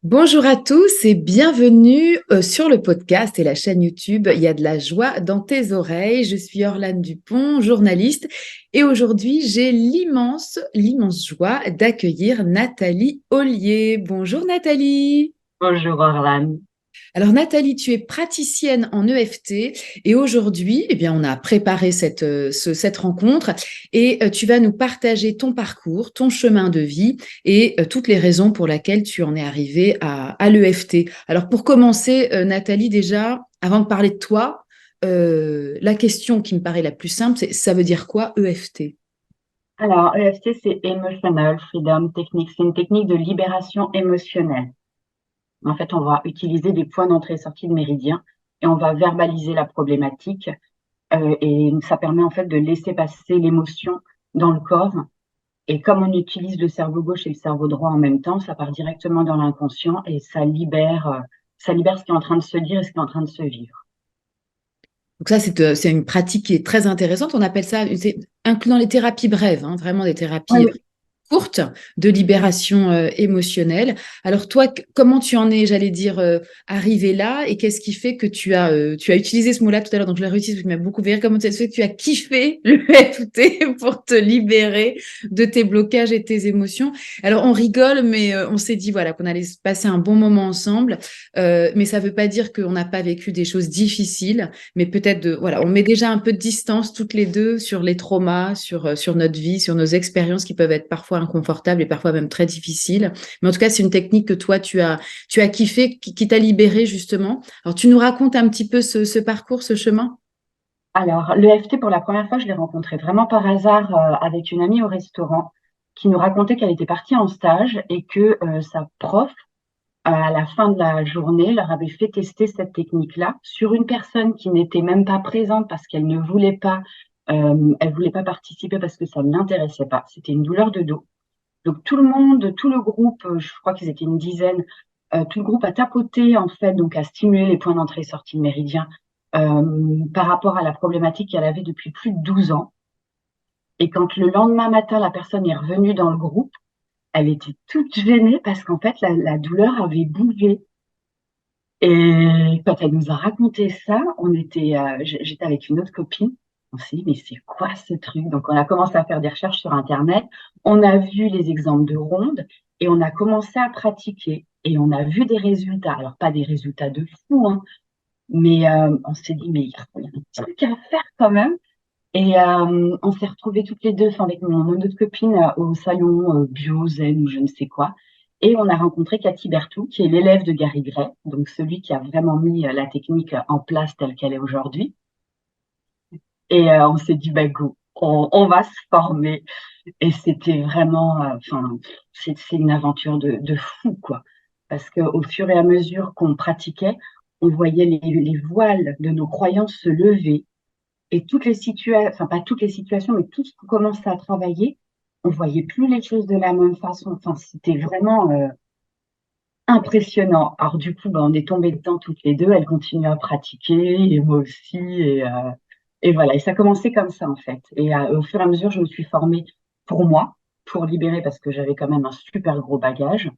Bonjour à tous et bienvenue sur le podcast et la chaîne YouTube. Il y a de la joie dans tes oreilles. Je suis Orlane Dupont, journaliste, et aujourd'hui j'ai l'immense joie d'accueillir Nathalie Ollier. Bonjour Nathalie. Bonjour Orlan. Alors Nathalie, tu es praticienne en EFT et aujourd'hui, eh bien, on a préparé cette rencontre et tu vas nous partager ton parcours, ton chemin de vie et toutes les raisons pour lesquelles tu en es arrivée à l'EFT. Alors pour commencer, Nathalie, déjà, avant de parler de toi, la question qui me paraît la plus simple, c'est ça veut dire quoi EFT? Alors, EFT, c'est Emotional Freedom Technique. C'est une technique de libération émotionnelle. En fait, on va utiliser des points d'entrée et sortie de méridien et on va verbaliser la problématique. Et ça permet en fait de laisser passer l'émotion dans le corps. Et comme on utilise le cerveau gauche et le cerveau droit en même temps, ça part directement dans l'inconscient et ça libère ce qui est en train de se dire et ce qui est en train de se vivre. Donc ça, c'est une pratique qui est très intéressante. On appelle ça, c'est inclus dans les thérapies brèves, hein, vraiment des thérapies Oui, courte de libération émotionnelle. Alors toi, comment tu en es, j'allais dire, arrivé là et qu'est-ce qui fait que tu as utilisé ce mot-là tout à l'heure, donc je l'ai réutilisé parce qu'il m'a beaucoup fait rire. Comment ça se fait que tu as kiffé le FT pour te libérer de tes blocages et tes émotions? Alors on rigole, mais on s'est dit voilà qu'on allait se passer un bon moment ensemble, mais ça ne veut pas dire qu'on n'a pas vécu des choses difficiles, mais peut-être voilà, on met déjà un peu de distance toutes les deux sur les traumas, sur notre vie, sur nos expériences qui peuvent être parfois inconfortables et parfois même très difficiles. Mais en tout cas, c'est une technique que toi, tu as kiffé, qui t'a libéré justement. Alors, tu nous racontes un petit peu ce parcours, ce chemin? alors, l'EFT, pour la première fois, je l'ai rencontré vraiment par hasard avec une amie au restaurant qui nous racontait qu'elle était partie en stage et que sa prof, à la fin de la journée, leur avait fait tester cette technique-là sur une personne qui n'était même pas présente parce qu'elle ne voulait pas, elle voulait pas participer parce que ça ne l'intéressait pas. C'était une douleur de dos. Donc tout le monde, tout le groupe, je crois qu'ils étaient une dizaine, tout le groupe a tapoté en fait, donc a stimulé les points d'entrée et sortie de méridien par rapport à la problématique qu'elle avait depuis plus de 12 ans. Et quand le lendemain matin, la personne est revenue dans le groupe, elle était toute gênée parce qu'en fait, la douleur avait bougé. Et quand elle nous a raconté ça, j'étais avec une autre copine. On s'est dit, mais c'est quoi ce truc? Donc, on a commencé à faire des recherches sur Internet. On a vu les exemples de rondes et on a commencé à pratiquer. Et on a vu des résultats. Alors, pas des résultats de fou, hein, mais on s'est dit, mais il y a un truc à faire quand même. Et on s'est retrouvés toutes les deux, enfin, avec mon autre copine, au salon Bio, Zen ou je ne sais quoi. Et on a rencontré Cathy Berthoud, qui est l'élève de Gary Gray, donc celui qui a vraiment mis la technique en place telle qu'elle est aujourd'hui. Et on s'est dit, bah, go, on va se former. Et c'était vraiment, enfin, c'est une aventure de fou, quoi. Parce qu'au fur et à mesure qu'on pratiquait, on voyait les voiles de nos croyances se lever et toutes les situations, enfin pas toutes les situations, mais tout ce qu'on commençait à travailler, on voyait plus les choses de la même façon. Enfin, c'était vraiment impressionnant. Alors du coup, ben, on est tombés dedans toutes les deux. Elle continue à pratiquer et moi aussi. Et voilà. Et ça commençait comme ça en fait. Et au fur et à mesure, je me suis formée pour moi, pour libérer parce que j'avais quand même un super gros bagage.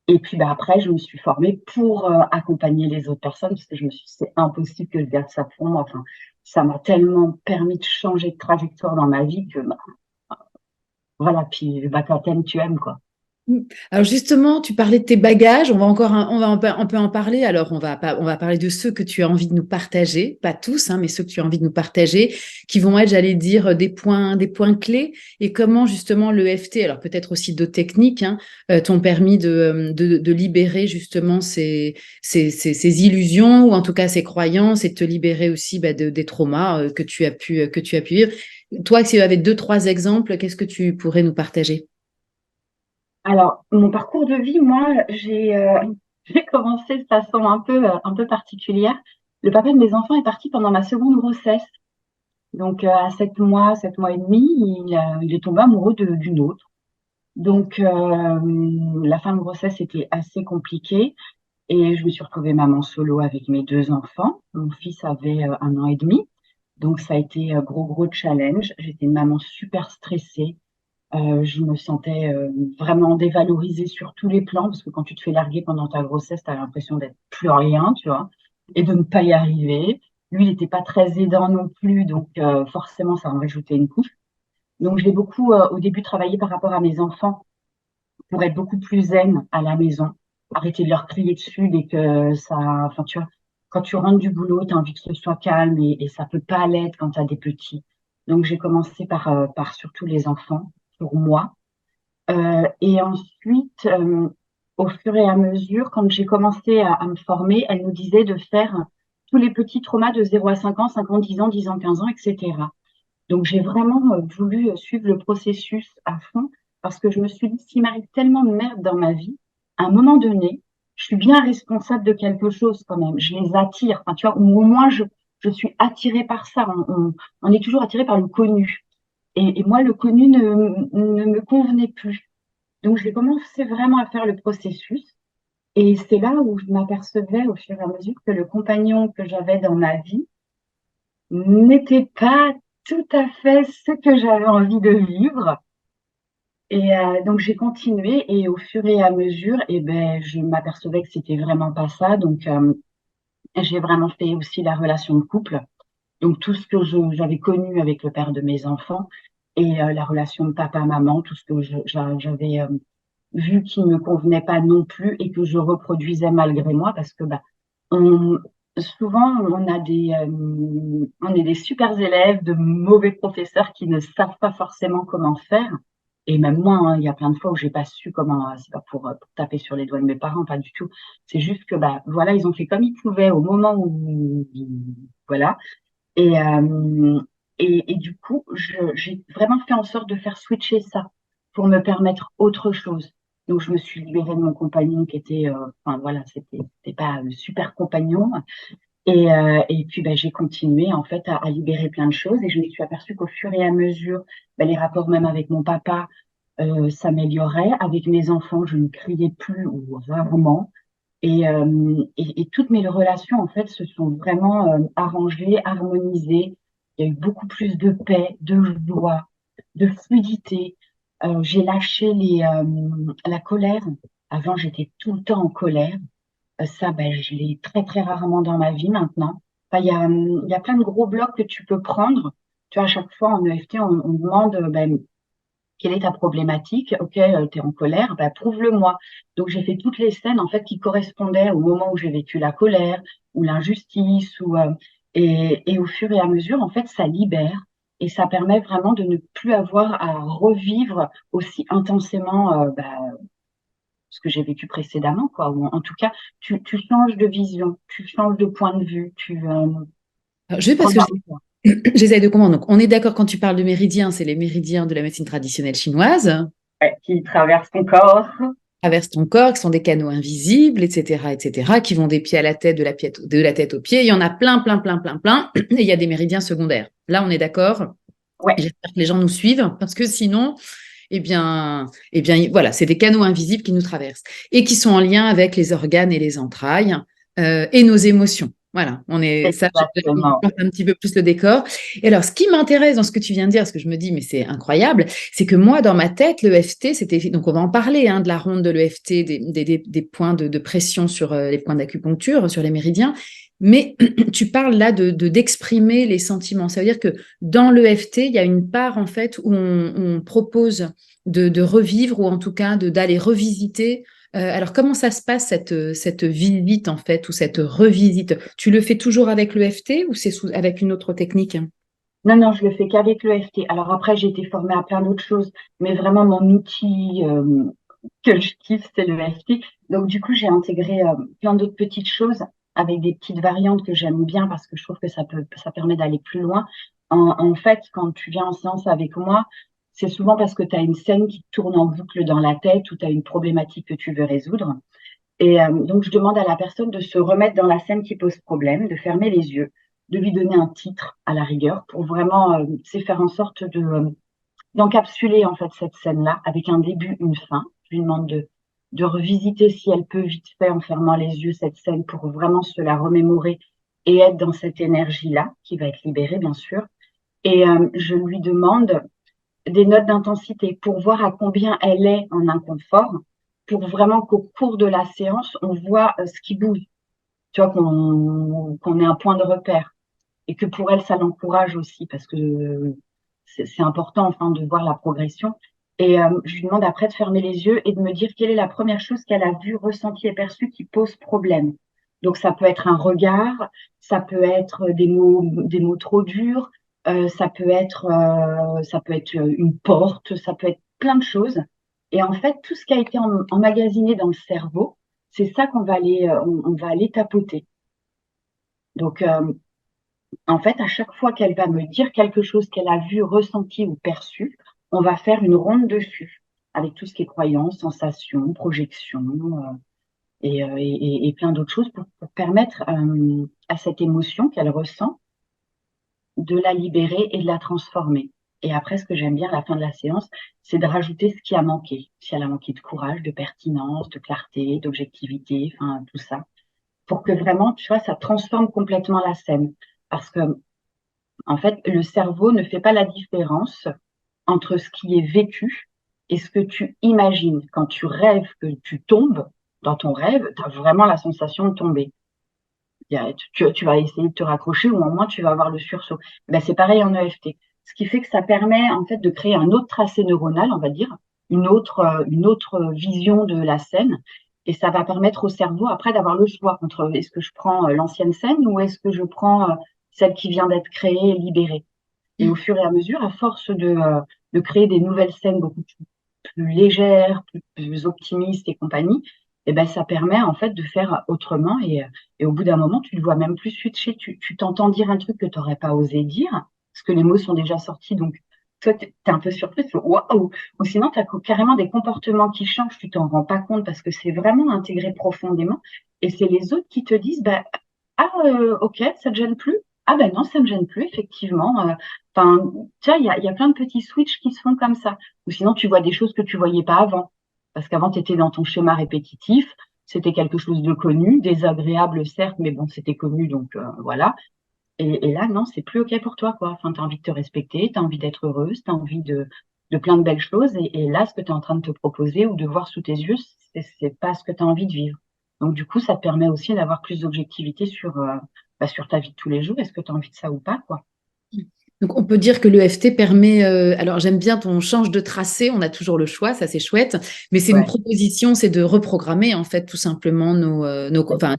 Et puis bah, après, je me suis formée pour accompagner les autres personnes parce que je me suis dit, c'est impossible que je garde ça pour moi. Enfin, ça m'a tellement permis de changer de trajectoire dans ma vie que bah, voilà. Puis bah, quand t'aimes, tu aimes quoi. Mm. Alors justement, tu parlais de tes bagages, on va encore on peut en parler. Alors on va parler de ceux que tu as envie de nous partager, pas tous, hein, mais ceux que tu as envie de nous partager, qui vont être, j'allais dire, des points clés et comment justement le FT, alors peut-être aussi d'autres techniques, hein, t'ont permis de libérer justement ces illusions ou en tout cas ces croyances et de te libérer aussi bah, des traumas que tu as pu vivre. Toi, si tu avais deux, trois exemples, qu'est-ce que tu pourrais nous partager? Alors, mon parcours de vie, moi, j'ai commencé de façon un peu particulière. Le papa de mes enfants est parti pendant ma seconde grossesse. Donc, à 7 mois et demi, il est tombé amoureux d'une autre. Donc, la fin de grossesse était assez compliquée et je me suis retrouvée maman solo avec mes deux enfants. Mon fils avait 1 an et demi. Donc, ça a été gros challenge. J'étais une maman super stressée. Je me sentais vraiment dévalorisée sur tous les plans, parce que quand tu te fais larguer pendant ta grossesse, tu as l'impression d'être plus rien, tu vois, et de ne pas y arriver. Lui, il n'était pas très aidant non plus, donc forcément, ça en rajoutait une couche. Donc, j'ai beaucoup, au début, travaillé par rapport à mes enfants pour être beaucoup plus zen à la maison, arrêter de leur crier dessus dès que ça, enfin, tu vois, quand tu rentres du boulot, tu as envie que ce soit calme et ça peut pas l'être quand tu as des petits. Donc, j'ai commencé par surtout les enfants, pour moi. Et ensuite, au fur et à mesure, quand j'ai commencé à me former, elle nous disait de faire tous les petits traumas de 0 à 5 ans, 5 ans, 10 ans, 10 ans, 15 ans, etc. Donc, j'ai vraiment voulu suivre le processus à fond parce que je me suis dit, s'il m'arrive tellement de merde dans ma vie, à un moment donné, je suis bien responsable de quelque chose quand même. Je les attire, enfin, tu vois, ou au moins je suis attirée par ça. On est toujours attiré par le connu. Et moi, le connu ne me convenait plus. Donc, j'ai commencé vraiment à faire le processus. Et c'est là où je m'apercevais au fur et à mesure que le compagnon que j'avais dans ma vie n'était pas tout à fait ce que j'avais envie de vivre. Et donc, j'ai continué et au fur et à mesure, eh ben, je m'apercevais que c'était vraiment pas ça. Donc, j'ai vraiment fait aussi la relation de couple. Donc, tout ce que j'avais connu avec le père de mes enfants et la relation de papa-maman, tout ce que j'avais vu qui ne me convenait pas non plus et que je reproduisais malgré moi parce que bah, on, souvent on est des super élèves, de mauvais professeurs qui ne savent pas forcément comment faire. Et même moi, hein, il y a plein de fois où j'ai pas su comment. C'est pas pour taper sur les doigts de mes parents, pas du tout. C'est juste que bah voilà, ils ont fait comme ils pouvaient au moment où voilà. Et, et du coup, j'ai vraiment fait en sorte de faire switcher ça pour me permettre autre chose. Donc, je me suis libérée de mon compagnon qui était, enfin voilà, c'était pas le super compagnon. Et puis, ben, j'ai continué en fait à libérer plein de choses. Et je me suis aperçue qu'au fur et à mesure, ben, les rapports même avec mon papa s'amélioraient. Avec mes enfants, je ne criais plus ou rarement. Et toutes mes relations, en fait, se sont vraiment arrangées, harmonisées. Il y a eu beaucoup plus de paix, de joie, de fluidité. J'ai lâché la colère. Avant, j'étais tout le temps en colère. Ça, ben, je l'ai très, très rarement dans ma vie maintenant. Enfin, il y a plein de gros blocs que tu peux prendre. Tu vois, à chaque fois en EFT, on demande ben, quelle est ta problématique? Ok, tu es en colère, bah, prouve-le-moi. Donc j'ai fait toutes les scènes en fait qui correspondaient au moment où j'ai vécu la colère ou l'injustice et au fur et à mesure en fait ça libère et ça permet vraiment de ne plus avoir à revivre aussi intensément ce que j'ai vécu précédemment quoi. Ou en tout cas tu changes de vision, tu changes de point de vue, tu Alors, je vais parce que regardes j'essaie de comprendre. Donc, on est d'accord quand tu parles de méridiens, c'est les méridiens de la médecine traditionnelle chinoise, ouais, qui traverse ton corps. traversent ton corps, qui sont des canaux invisibles, etc., qui vont des pieds à la tête, de la tête aux pieds. Il y en a plein, plein, plein, plein, plein. Et il y a des méridiens secondaires. Là, on est d'accord. Ouais, J'espère que les gens nous suivent, parce que sinon, voilà, c'est des canaux invisibles qui nous traversent et qui sont en lien avec les organes et les entrailles et nos émotions. Voilà, on est ça, je exactement. porte un petit peu plus le décor. Et alors, ce qui m'intéresse dans ce que tu viens de dire, parce que je me dis, mais c'est incroyable, c'est que moi, dans ma tête, l'EFT, c'était, donc on va en parler, hein, de la ronde de l'EFT, des points de pression sur les points d'acupuncture, sur les méridiens. Mais tu parles là d'exprimer les sentiments. Ça veut dire que dans l'EFT, il y a une part en fait où on propose de revivre ou en tout cas d'aller revisiter. Alors, comment ça se passe cette visite en fait ou cette revisite? Tu le fais toujours avec l'EFT ou c'est avec une autre technique? Non, non, je le fais qu'avec l'EFT. Alors après, j'ai été formée à plein d'autres choses, mais vraiment mon outil que je kiffe, c'est l'EFT. Donc du coup, j'ai intégré plein d'autres petites choses avec des petites variantes que j'aime bien parce que je trouve que ça permet d'aller plus loin. En fait, quand tu viens en séance avec moi, c'est souvent parce que tu as une scène qui tourne en boucle dans la tête ou tu as une problématique que tu veux résoudre. Et donc, je demande à la personne de se remettre dans la scène qui pose problème, de fermer les yeux, de lui donner un titre à la rigueur pour vraiment c'est faire en sorte d'encapsuler en fait cette scène-là avec un début, une fin. Je lui demande de revisiter si elle peut vite fait en fermant les yeux cette scène pour vraiment se la remémorer et être dans cette énergie-là qui va être libérée bien sûr. Et je lui demande des notes d'intensité pour voir à combien elle est en inconfort, pour vraiment qu'au cours de la séance, on voit ce qui bouge, tu vois, qu'on ait un point de repère. Et que pour elle, ça l'encourage aussi, parce que c'est important, enfin, de voir la progression. Et je lui demande après de fermer les yeux et de me dire quelle est la première chose qu'elle a vue, ressentie et perçue qui pose problème. Donc, ça peut être un regard, ça peut être des mots trop durs, ça peut être une porte, ça peut être plein de choses. Et en fait, tout ce qui a été emmagasiné dans le cerveau, c'est ça qu'on va on va aller tapoter. Donc, en fait, à chaque fois qu'elle va me dire quelque chose qu'elle a vu, ressenti ou perçu, on va faire une ronde dessus, avec tout ce qui est croyance, sensation, projection, et plein d'autres choses pour permettre à cette émotion qu'elle ressent de la libérer et de la transformer. Et après, ce que j'aime bien à la fin de la séance, c'est de rajouter ce qui a manqué. Si elle a manqué de courage, de pertinence, de clarté, d'objectivité, enfin tout ça, pour que vraiment, tu vois, ça transforme complètement la scène. Parce que en fait, le cerveau ne fait pas la différence entre ce qui est vécu et ce que tu imagines. Quand tu rêves que tu tombes dans ton rêve, tu as vraiment la sensation de tomber. Tu vas essayer de te raccrocher ou au moins tu vas avoir le sursaut. Ben, c'est pareil en EFT. Ce qui fait que ça permet en fait de créer un autre tracé neuronal, on va dire, une autre vision de la scène. Et ça va permettre au cerveau après d'avoir le choix entre est-ce que je prends l'ancienne scène ou est-ce que je prends celle qui vient d'être créée et libérée. Et au fur et à mesure, à force de créer des nouvelles scènes beaucoup plus légères, plus optimistes et compagnie, et ben ça permet en fait de faire autrement. Et au bout d'un moment, tu ne vois même plus switcher. Tu t'entends dire un truc que tu n'aurais pas osé dire, parce que les mots sont déjà sortis. Donc, toi, tu es un peu surprise. Waouh! Ou sinon, tu as carrément des comportements qui changent. Tu t'en rends pas compte parce que c'est vraiment intégré profondément. Et c'est les autres qui te disent, bah, ah, ok, ça te gêne plus? Ah ben non, ça me gêne plus, effectivement. Enfin, tu vois, il y a plein de petits switches qui se font comme ça. Ou sinon, tu vois des choses que tu voyais pas avant. Parce qu'avant, tu étais dans ton schéma répétitif. C'était quelque chose de connu, désagréable, certes, mais bon, c'était connu, donc voilà. Et là, non, c'est plus OK pour toi, quoi. Enfin, tu as envie de te respecter, tu as envie d'être heureuse, tu as envie de plein de belles choses. Et là, ce que tu es en train de te proposer ou de voir sous tes yeux, c'est pas ce que tu as envie de vivre. Donc, du coup, ça te permet aussi d'avoir plus d'objectivité sur ta vie de tous les jours. Est-ce que tu as envie de ça ou pas, quoi? Donc, on peut dire que l'EFT permet, alors j'aime bien ton change de tracé, on a toujours le choix, ça c'est chouette, mais c'est une Ouais. proposition, c'est de reprogrammer en fait tout simplement enfin,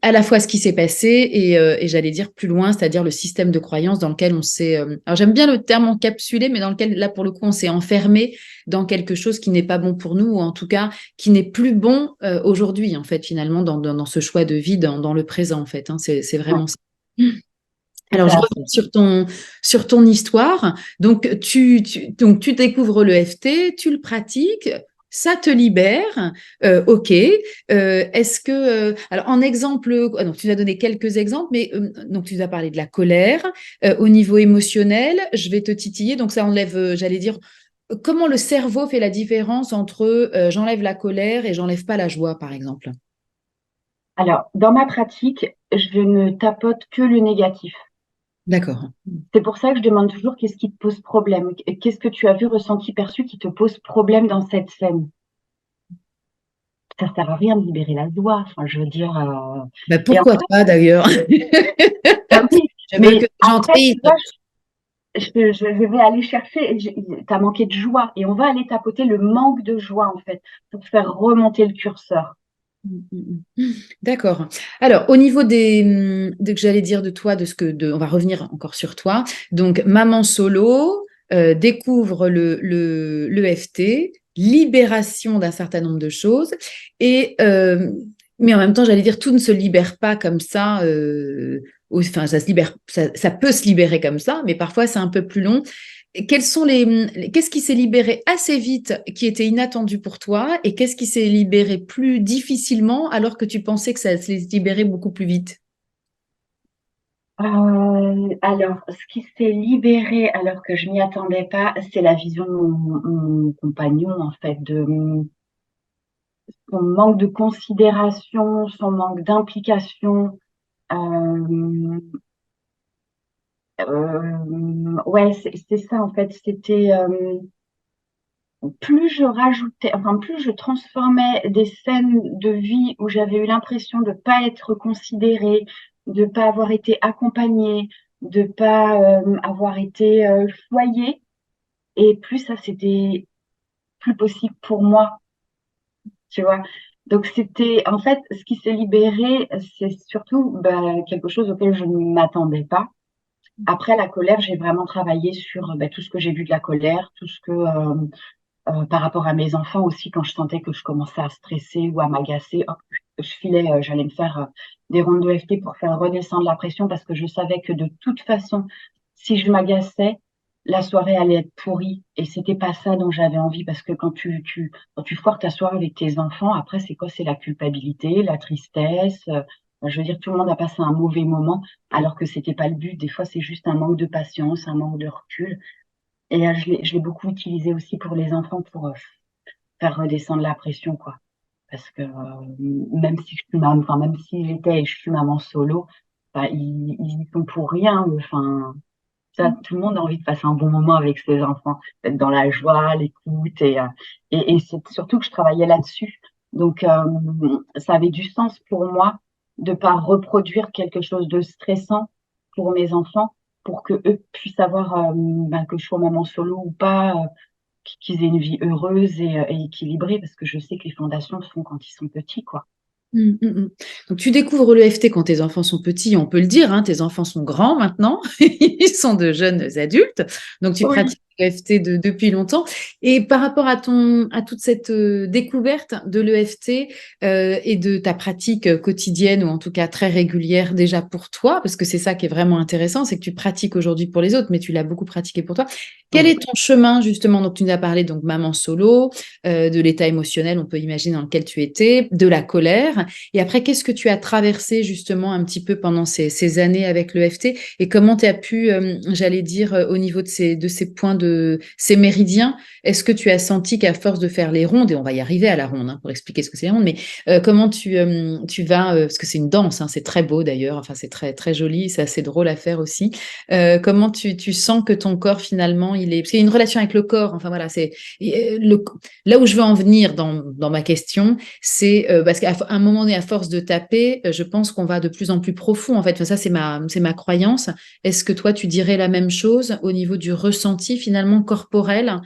à la fois ce qui s'est passé et j'allais dire plus loin, c'est-à-dire le système de croyance dans lequel on s'est, alors j'aime bien le terme encapsulé, mais dans lequel là pour le coup on s'est enfermé dans quelque chose qui n'est pas bon pour nous, ou en tout cas qui n'est plus bon aujourd'hui en fait finalement dans ce choix de vie, dans le présent en fait, hein, c'est Ouais, vraiment ça. c'est Alors, je ça. reviens sur ton histoire. Donc, donc, tu découvres le FT, tu le pratiques, ça te libère. OK. Est-ce que. Alors, en exemple. Donc, tu nous as donné quelques exemples, mais donc, tu nous as parlé de la colère. Au niveau émotionnel, je vais te titiller. Donc, ça enlève, j'allais dire, comment le cerveau fait la différence entre j'enlève la colère et j'enlève pas la joie, par exemple. Alors, dans ma pratique, je ne tapote que le négatif. D'accord. C'est pour ça que je demande toujours qu'est-ce qui te pose problème? Qu'est-ce que tu as vu, ressenti, perçu qui te pose problème dans cette scène? Ça sert à rien de libérer la joie. Enfin, je veux dire. Ben, Et en pourquoi pas d'ailleurs? bah oui, Je veux que mais les gens après, tu trient. vois, je vais aller chercher. T'as manqué de joie, et on va aller tapoter le manque de joie en fait pour faire remonter le curseur. Mm, mm, mm. D'accord. Alors, au niveau que j'allais dire de toi, on va revenir encore sur toi. Donc, maman solo découvre le FT, libération d'un certain nombre de choses, et mais en même temps, j'allais dire, tout ne se libère pas comme ça. Enfin, ça se libère, ça peut se libérer comme ça, mais parfois c'est un peu plus long. Qu'est-ce qui s'est libéré assez vite, qui était inattendu pour toi, et qu'est-ce qui s'est libéré plus difficilement alors que tu pensais que ça se libérait beaucoup plus vite? Alors, ce qui s'est libéré alors que je m'y attendais pas, c'est la vision de mon compagnon en fait, de son manque de considération, son manque d'implication. Euh, ouais, c'est ça en fait. C'était plus je rajoutais, enfin plus je transformais des scènes de vie où j'avais eu l'impression de pas être considérée, de pas avoir été accompagnée, de pas avoir été choyée, et plus ça c'était plus possible pour moi, tu vois. Donc c'était en fait ce qui s'est libéré, c'est surtout quelque chose auquel je ne m'attendais pas. Après la colère, j'ai vraiment travaillé sur tout ce que j'ai vu de la colère, tout ce que par rapport à mes enfants aussi, quand je sentais que je commençais à stresser ou à m'agacer, hop, je filais, j'allais me faire des rondes de FT pour faire redescendre la pression parce que je savais que de toute façon, si je m'agaçais, la soirée allait être pourrie et c'était pas ça dont j'avais envie parce que quand tu foires ta soirée avec tes enfants, après c'est quoi? C'est la culpabilité, la tristesse. Je veux dire, tout le monde a passé un mauvais moment alors que c'était pas le but. Des fois, c'est juste un manque de patience, un manque de recul. Et je l'ai beaucoup utilisé aussi pour les enfants pour faire redescendre la pression, quoi. Parce que même si je suis maman, enfin, même si j'étais et je suis maman solo, bah, ils y sont pour rien. Enfin, ça, tout le monde a envie de passer un bon moment avec ses enfants, d'être dans la joie, l'écoute et c'est surtout que je travaillais là-dessus. Donc, ça avait du sens pour moi de pas reproduire quelque chose de stressant pour mes enfants, pour que eux puissent avoir, que je sois maman solo ou pas, qu'ils aient une vie heureuse et équilibrée, parce que je sais que les fondations se font quand ils sont petits, quoi. Donc, tu découvres l'EFT quand tes enfants sont petits, on peut le dire, hein, tes enfants sont grands maintenant, ils sont de jeunes adultes, donc tu Oui. pratiques l'EFT depuis longtemps. Et par rapport à toute cette découverte de l'EFT et de ta pratique quotidienne, ou en tout cas très régulière déjà pour toi, parce que c'est ça qui est vraiment intéressant, c'est que tu pratiques aujourd'hui pour les autres, mais tu l'as beaucoup pratiqué pour toi. Quel Oui. est ton chemin justement? Donc tu nous as parlé donc maman solo, de l'état émotionnel, on peut imaginer dans lequel tu étais, de la colère. Et après, qu'est-ce que tu as traversé justement un petit peu pendant ces années avec l'EFT et comment tu as pu, j'allais dire, au niveau de ces points, de ces méridiens, est-ce que tu as senti qu'à force de faire les rondes, et on va y arriver à la ronde hein, pour expliquer ce que c'est les rondes, mais comment tu vas, parce que c'est une danse, hein, c'est très beau d'ailleurs, enfin c'est très, très joli, c'est assez drôle à faire aussi. Comment tu sens que ton corps finalement, il est... Parce qu'il y a une relation avec le corps, enfin voilà, là où je veux en venir dans ma question, c'est parce qu'à un moment donné, à force de taper, je pense qu'on va de plus en plus profond. En fait, enfin, ça, c'est ma croyance. Est-ce que toi, tu dirais la même chose au niveau du ressenti finalement corporel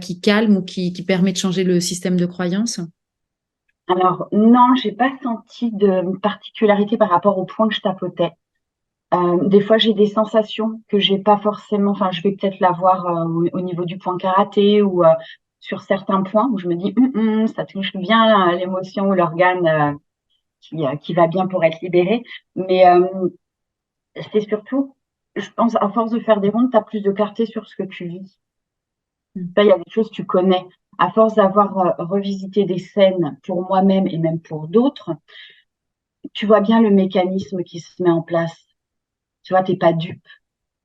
qui calme ou qui permet de changer le système de croyance? Alors, non, j'ai pas senti de particularité par rapport au point que je tapotais. Des fois, j'ai des sensations que j'ai pas forcément, enfin, je vais peut-être l'avoir au niveau du point karaté ou sur certains points où je me dis, ça touche bien l'émotion ou l'organe qui va bien pour être libéré. Mais c'est surtout, je pense, à force de faire des rondes, tu as plus de clarté sur ce que tu vis. Mm. Ça, il y a des choses que tu connais. À force d'avoir revisité des scènes pour moi-même et même pour d'autres, tu vois bien le mécanisme qui se met en place. Tu vois, t'es pas dupe.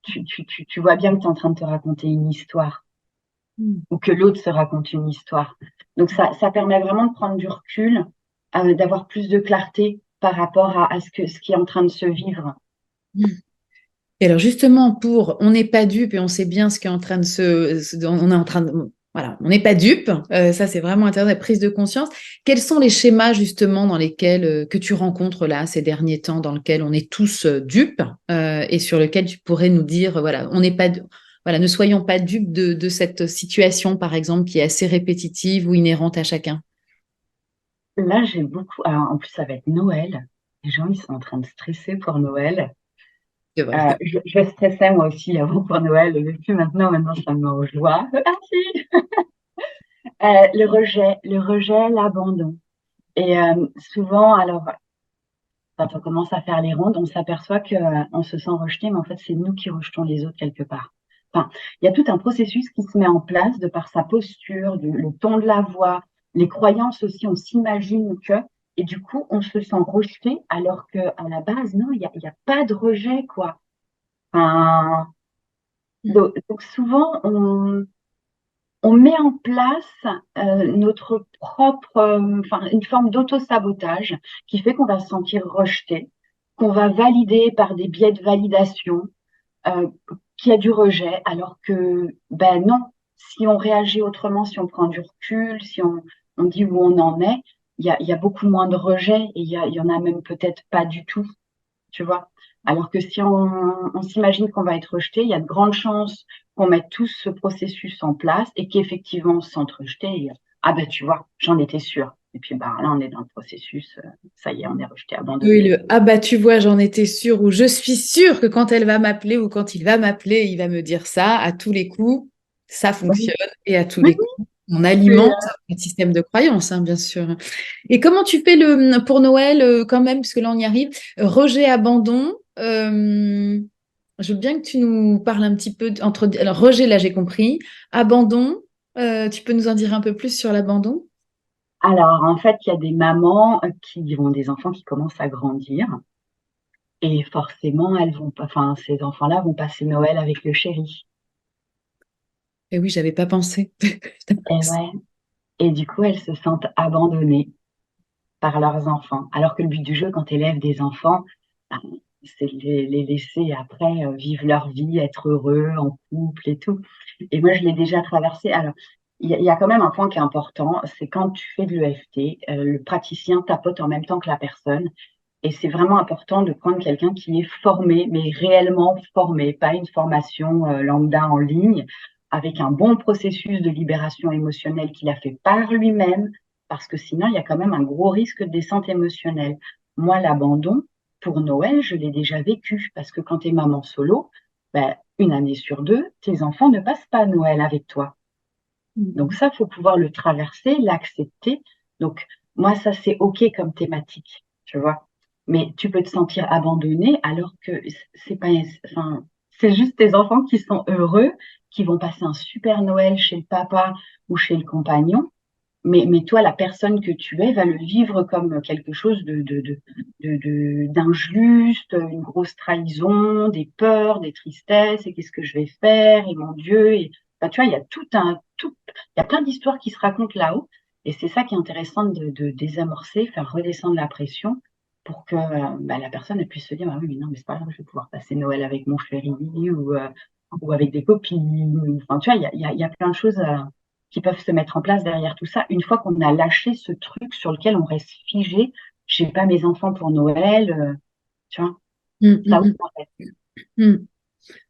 Tu vois bien que tu es en train de te raconter une histoire Mm. ou que l'autre se raconte une histoire. Donc, ça permet vraiment de prendre du recul, d'avoir plus de clarté par rapport à ce qui est en train de se vivre. Et alors justement, on n'est pas dupe et on sait bien ce qui est en train on est en train de, voilà, on n'est pas dupe. Ça, c'est vraiment intéressant, la prise de conscience. Quels sont les schémas justement dans lesquels que tu rencontres là ces derniers temps, dans lesquels on est tous dupes et sur lesquels tu pourrais nous dire, voilà, on n'est pas, voilà, ne soyons pas dupes de cette situation, par exemple, qui est assez répétitive ou inhérente à chacun. Là, j'ai beaucoup. Alors, en plus, ça va être Noël. Les gens, ils sont en train de stresser pour Noël. C'est vrai. Je stressais moi aussi avant pour Noël, mais plus maintenant. Maintenant, ça me met en joie. Merci. Le rejet, l'abandon. Et souvent, alors, quand on commence à faire les rondes, on s'aperçoit que on se sent rejeté, mais en fait, c'est nous qui rejetons les autres quelque part. Enfin, il y a tout un processus qui se met en place de par sa posture, le ton de la voix, les croyances aussi. On s'imagine que, et du coup, on se sent rejeté, alors que à la base, non, il y a pas de rejet, quoi. Enfin, donc souvent, on met en place notre propre, enfin, une forme d'auto-sabotage qui fait qu'on va se sentir rejeté, qu'on va valider par des biais de validation, euh, qu'il y a du rejet, alors que, ben non, si on réagit autrement, si on prend du recul, si on dit où on en est, il y a beaucoup moins de rejet et il y en a même peut-être pas du tout, tu vois. Alors que si on s'imagine qu'on va être rejeté, il y a de grandes chances qu'on mette tout ce processus en place et qu'effectivement on se sente rejeté. Et, ah ben tu vois, j'en étais sûre. Et puis ben là on est dans le processus, ça y est, on est rejeté, Oui, abandonné. ah bah tu vois, j'en étais sûre, ou je suis sûre que quand elle va m'appeler ou quand il va m'appeler, il va me dire ça, à tous les coups, ça Oui, fonctionne, et à tous oui, les coups, on c'est, alimente notre système de croyance, hein, bien sûr. Et comment tu fais pour Noël, quand même, parce que là on y arrive, rejet, abandon, je veux bien que tu nous parles un petit peu entre... Alors rejet, là j'ai compris, abandon, tu peux nous en dire un peu plus sur l'abandon? alors, en fait, il y a des mamans qui ont des enfants qui commencent à grandir et forcément, elles vont pas, enfin, ces enfants-là vont passer Noël avec le chéri. Eh oui, j'avais pas pensé. Et ouais. Et du coup, elles se sentent abandonnées par leurs enfants. Alors que le but du jeu, quand tu élèves des enfants, ben, c'est de les laisser après vivre leur vie, être heureux en couple et tout. Et moi, je l'ai déjà traversé. Alors, il y a quand même un point qui est important, c'est quand tu fais de l'EFT, le praticien tapote en même temps que la personne. Et c'est vraiment important de prendre quelqu'un qui est formé, mais réellement formé, pas une formation lambda en ligne, avec un bon processus de libération émotionnelle qu'il a fait par lui-même, parce que sinon, il y a quand même un gros risque de descente émotionnelle. Moi, l'abandon, pour Noël, je l'ai déjà vécu, parce que quand tu es maman solo, ben, une année sur deux, tes enfants ne passent pas Noël avec toi. Donc ça, faut pouvoir le traverser, l'accepter. Donc moi, ça c'est OK comme thématique, tu vois. Mais tu peux te sentir abandonné alors que c'est pas, enfin, c'est juste tes enfants qui sont heureux, qui vont passer un super Noël chez le papa ou chez le compagnon. Mais toi, la personne que tu es va le vivre comme quelque chose d'injuste, une grosse trahison, des peurs, des tristesses, et qu'est-ce que je vais faire, et mon Dieu, et enfin, tu vois, il y a il y a plein d'histoires qui se racontent là-haut, et c'est ça qui est intéressant de désamorcer, faire redescendre la pression pour que bah, la personne elle puisse se dire, ah oui, mais non, mais c'est pas grave, je vais pouvoir passer Noël avec mon chéri ou avec des copines. Enfin, tu vois, il y a plein de choses qui peuvent se mettre en place derrière tout ça. Une fois qu'on a lâché ce truc sur lequel on reste figé, j'ai pas mes enfants pour Noël, tu vois, Mm, ça ouvre mm, en fait. mm, mm.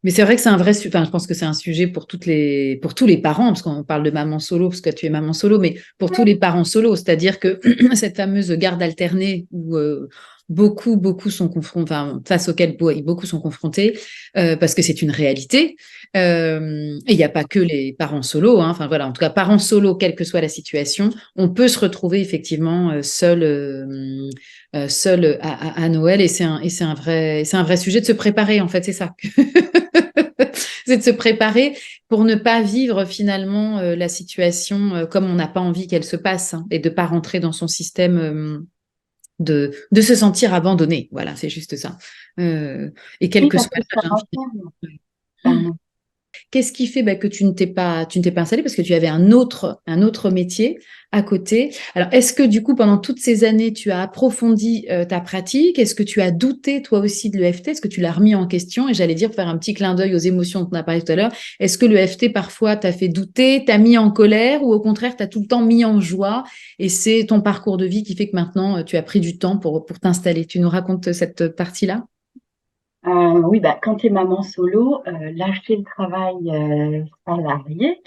Mais c'est vrai que c'est un vrai enfin, je pense que c'est un sujet pour pour tous les parents, parce qu'on parle de maman solo, parce que tu es maman solo, mais pour tous les parents solo, c'est-à-dire que cette fameuse garde alternée où beaucoup sont confrontés, enfin, face auquel beaucoup sont confrontés, parce que c'est une réalité. Et il n'y a pas que les parents solo, hein. Enfin voilà, en tout cas, parents solo, quelle que soit la situation, on peut se retrouver effectivement seul à Noël, et c'est un vrai sujet de se préparer, en fait, c'est ça. C'est de se préparer pour ne pas vivre finalement la situation comme on n'a pas envie qu'elle se passe, hein, et de ne pas rentrer dans son système de se sentir abandonné. Voilà, c'est juste ça. Et quel Oui, que parce soit que ça l'âge, renferme. hein. Pardon. Qu'est-ce qui fait bah, que tu ne t'es pas installé parce que tu avais un autre métier à côté. Alors, est-ce que du coup, pendant toutes ces années, tu as approfondi ta pratique? Est-ce que tu as douté toi aussi de l'EFT? Est-ce que tu l'as remis en question? Et j'allais dire, faire un petit clin d'œil aux émotions dont on a parlé tout à l'heure. Est-ce que l'EFT, parfois, t'a fait douter, t'a mis en colère ou au contraire, t'as tout le temps mis en joie et c'est ton parcours de vie qui fait que maintenant, tu as pris du temps pour t'installer? Tu nous racontes cette partie-là? Oui, bah, quand tu es maman solo, lâcher le travail salarié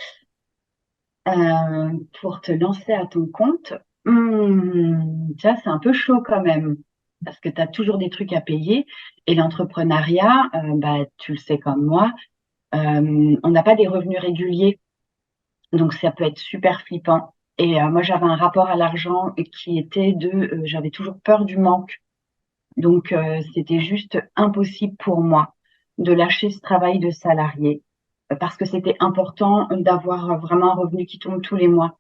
pour te lancer à ton compte, tu vois, c'est un peu chaud quand même, parce que tu as toujours des trucs à payer. Et l'entrepreneuriat, bah, tu le sais comme moi, on n'a pas des revenus réguliers, donc ça peut être super flippant. Et moi, j'avais un rapport à l'argent qui était j'avais toujours peur du manque. Donc, c'était juste impossible pour moi de lâcher ce travail de salarié parce que c'était important d'avoir vraiment un revenu qui tombe tous les mois.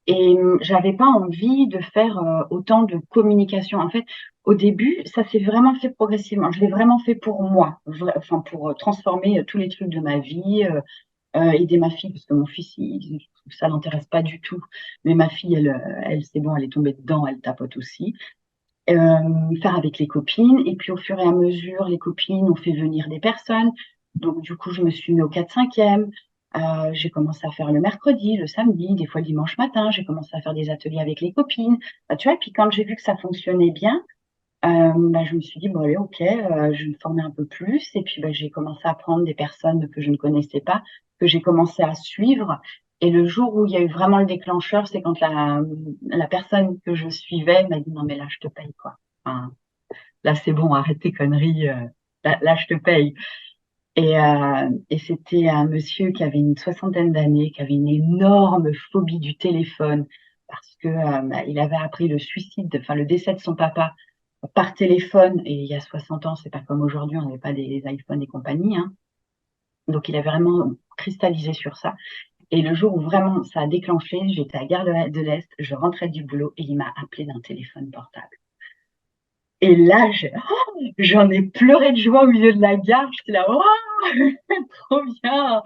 Et j'avais pas envie de faire autant de communication. En fait, au début, ça s'est vraiment fait progressivement. Je l'ai vraiment fait pour moi, enfin pour transformer tous les trucs de ma vie, aider ma fille parce que mon fils, ça l'intéresse pas du tout. Mais ma fille, elle, c'est bon, elle est tombée dedans, elle tapote aussi. Faire avec les copines. Et puis au fur et à mesure, les copines ont fait venir des personnes. Donc, du coup, je me suis mis au 4/5e. J'ai commencé à faire le mercredi, le samedi, des fois le dimanche matin. J'ai commencé à faire des ateliers avec les copines. Tu vois, et puis quand j'ai vu que ça fonctionnait bien, je me suis dit, bon, allez, ok, je vais me former un peu plus. Et puis, j'ai commencé à prendre des personnes que je ne connaissais pas, que j'ai commencé à suivre. Et le jour où il y a eu vraiment le déclencheur, c'est quand la personne que je suivais m'a dit, non, mais là, je te paye, quoi. Enfin, là, c'est bon, arrête tes conneries. Là, je te paye. Et c'était un monsieur qui avait une soixantaine d'années, qui avait une énorme phobie du téléphone, parce que il avait appris le suicide, enfin le décès de son papa par téléphone. Et il y a 60 ans, c'est pas comme aujourd'hui, on n'avait pas des iPhones et compagnie, hein. Donc il avait vraiment cristallisé sur ça. Et le jour où vraiment ça a déclenché, j'étais à Gare de l'Est, je rentrais du boulot et il m'a appelé d'un téléphone portable. Et là, j'en ai pleuré de joie au milieu de la gare. J'étais là, oh, trop bien.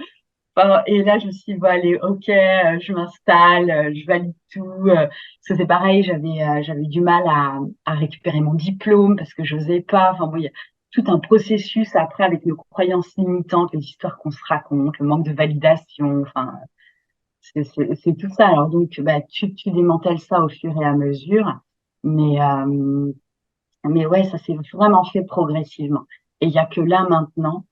Enfin, et là, je me suis dit, bon, allez, ok, je m'installe, je valide tout. Parce que c'est pareil, j'avais du mal à récupérer mon diplôme parce que je n'osais pas. Enfin, bon, il y a tout un processus après avec nos croyances limitantes, les histoires qu'on se raconte, le manque de validation. Enfin, c'est tout ça. Alors donc, tu démantèles ça au fur et à mesure. Mais, euh, mais ouais, ça s'est vraiment fait progressivement. Et il y a que là maintenant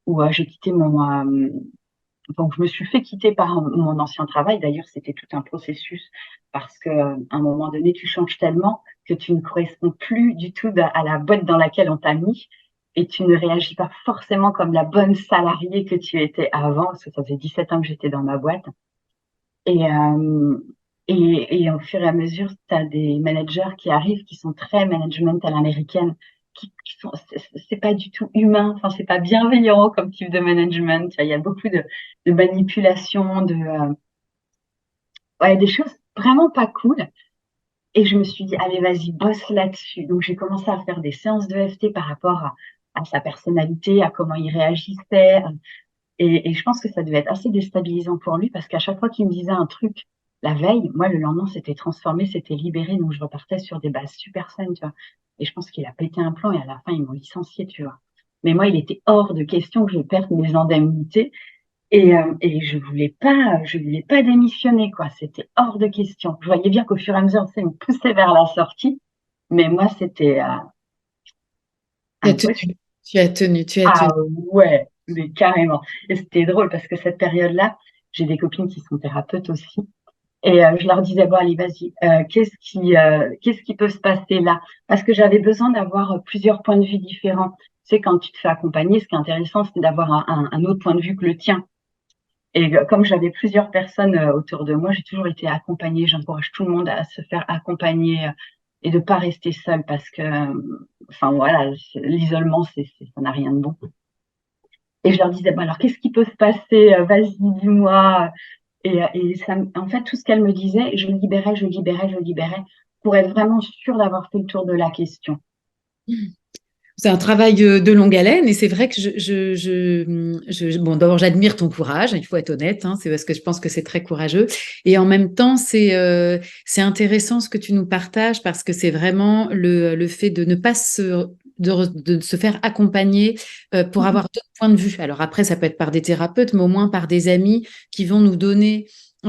où j'ai quitté donc je me suis fait quitter par mon ancien travail. D'ailleurs, c'était tout un processus parce que à un moment donné, tu changes tellement que tu ne corresponds plus du tout à la boîte dans laquelle on t'a mis et tu ne réagis pas forcément comme la bonne salariée que tu étais avant, parce que ça faisait 17 ans que j'étais dans ma boîte. Et, euh, et au fur et à mesure, tu as des managers qui arrivent qui sont très management à l'américaine, qui sont, c'est pas du tout humain, enfin, c'est pas bienveillant comme type de management. Tu vois, il y a beaucoup de manipulation, ouais, des choses vraiment pas cool. Et je me suis dit, allez, vas-y, bosse là-dessus. Donc, j'ai commencé à faire des séances de FT par rapport à sa personnalité, à comment il réagissait. Et je pense que ça devait être assez déstabilisant pour lui parce qu'à chaque fois qu'il me disait un truc la veille, moi, le lendemain, c'était transformé, c'était libéré. Donc, je repartais sur des bases super saines, tu vois. Et je pense qu'il a pété un plan et à la fin, ils m'ont licencié, tu vois. Mais moi, il était hors de question que je perde mes indemnités. Et je voulais pas démissionner, quoi. C'était hors de question. Je voyais bien qu'au fur et à mesure, ça me poussait vers la sortie. Mais moi, c'était Tu as impossible. tenu, tu as tenu, tu as Ah tenu. ouais, mais carrément. Et c'était drôle parce que cette période-là, j'ai des copines qui sont thérapeutes aussi. Et je leur disais, bon, allez, vas-y, qu'est-ce qui peut se passer là? Parce que j'avais besoin d'avoir plusieurs points de vue différents. Tu sais, quand tu te fais accompagner, ce qui est intéressant, c'est d'avoir un autre point de vue que le tien. Et comme j'avais plusieurs personnes autour de moi, j'ai toujours été accompagnée. J'encourage tout le monde à se faire accompagner et de pas rester seul parce que, enfin voilà, l'isolement, ça n'a rien de bon. Et je leur disais, bah, alors qu'est-ce qui peut se passer? Vas-y, dis-moi. Et ça, en fait, tout ce qu'elle me disait, je libérais, je libérais, je libérais pour être vraiment sûre d'avoir fait le tour de la question. C'est un travail de longue haleine et c'est vrai que bon, d'abord, j'admire ton courage, il faut être honnête, hein, c'est parce que je pense que c'est très courageux. Et en même temps, c'est intéressant ce que tu nous partages parce que c'est vraiment le fait de ne pas de se faire accompagner pour avoir d'autres points de vue. Alors après, ça peut être par des thérapeutes, mais au moins par des amis qui vont nous donner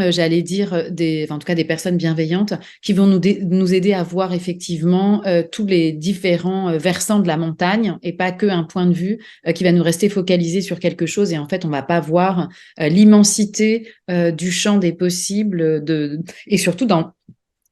j'allais dire, enfin, en tout cas des personnes bienveillantes qui vont nous aider à voir effectivement tous les différents versants de la montagne et pas qu'un point de vue qui va nous rester focalisé sur quelque chose et en fait on va pas voir l'immensité du champ des possibles et surtout dans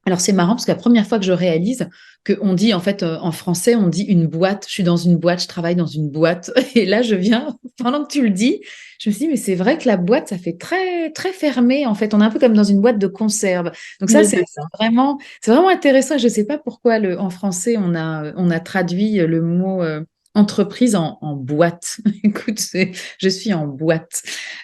alors c'est marrant parce que la première fois que je réalise qu'on dit en fait en français on dit une boîte, je suis dans une boîte, je travaille dans une boîte et là je viens pendant que tu le dis, je me suis dit mais c'est vrai que la boîte ça fait très très fermé en fait, on est un peu comme dans une boîte de conserve. Donc ça Mais c'est ça. c'est vraiment intéressant, je sais pas pourquoi en français on a traduit le mot entreprise en boîte. Écoute, je suis en boîte.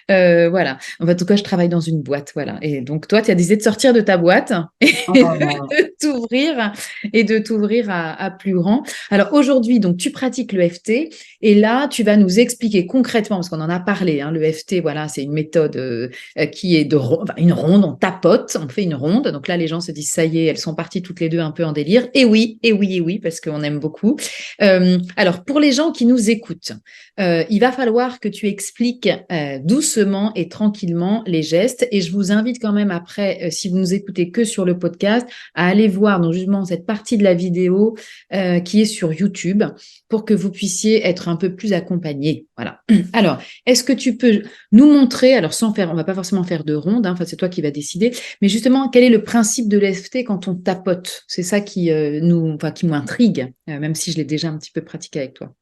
Voilà. En tout cas, je travaille dans une boîte. Voilà. Et donc, toi, tu as décidé de sortir de ta boîte et Oh, de t'ouvrir à plus grand. Alors, aujourd'hui, donc, tu pratiques le FT et là, tu vas nous expliquer concrètement, parce qu'on en a parlé, hein, le FT, voilà, c'est une méthode qui est enfin, une ronde, on tapote, on fait une ronde. Donc là, les gens se disent, ça y est, elles sont parties toutes les deux un peu en délire. Et oui, et oui, et oui, parce qu'on aime beaucoup. Alors, pour les gens qui nous écoutent, il va falloir que tu expliques doucement et tranquillement les gestes. Et je vous invite quand même après, si vous nous écoutez que sur le podcast, à aller voir donc justement cette partie de la vidéo qui est sur YouTube pour que vous puissiez être un peu plus accompagnés. Voilà. Alors, est-ce que tu peux nous montrer, alors sans faire, on va pas forcément faire de ronde, hein, enfin c'est toi qui vas décider, mais justement, quel est le principe de l'EFT quand on tapote? C'est ça qui qui m'intrigue, même si je l'ai déjà un petit peu pratiqué avec toi.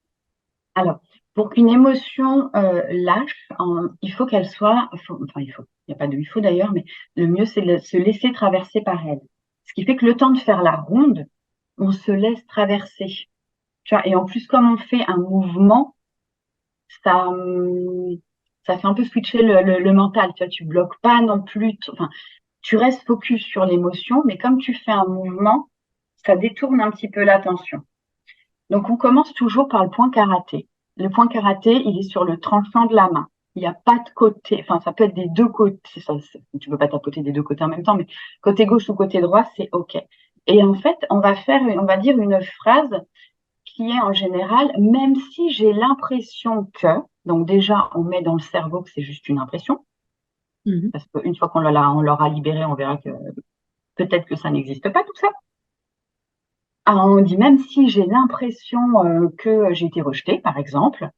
Alors, pour qu'une émotion lâche, il faut qu'elle soit, il n'y a pas de il faut d'ailleurs, mais le mieux c'est de se laisser traverser par elle. Ce qui fait que le temps de faire la ronde, on se laisse traverser. Tu vois, et en plus, comme on fait un mouvement, ça, ça fait un peu switcher le mental. Tu vois, tu bloques pas non plus, enfin, tu restes focus sur l'émotion, mais comme tu fais un mouvement, ça détourne un petit peu l'attention. Donc, on commence toujours par le point karaté. Le point karaté, il est sur le tranchant de la main. Il n'y a pas de côté, enfin, ça peut être des deux côtés. Tu peux pas tapoter des deux côtés en même temps, mais côté gauche ou côté droit, c'est OK. Et en fait, on va dire une phrase qui est en général, même si j'ai l'impression que, donc déjà, on met dans le cerveau que c'est juste une impression, Mhm. parce qu'une fois on l'aura libéré, on verra que peut-être que ça n'existe pas tout ça. Alors, on dit même si j'ai l'impression que j'ai été rejetée, par exemple,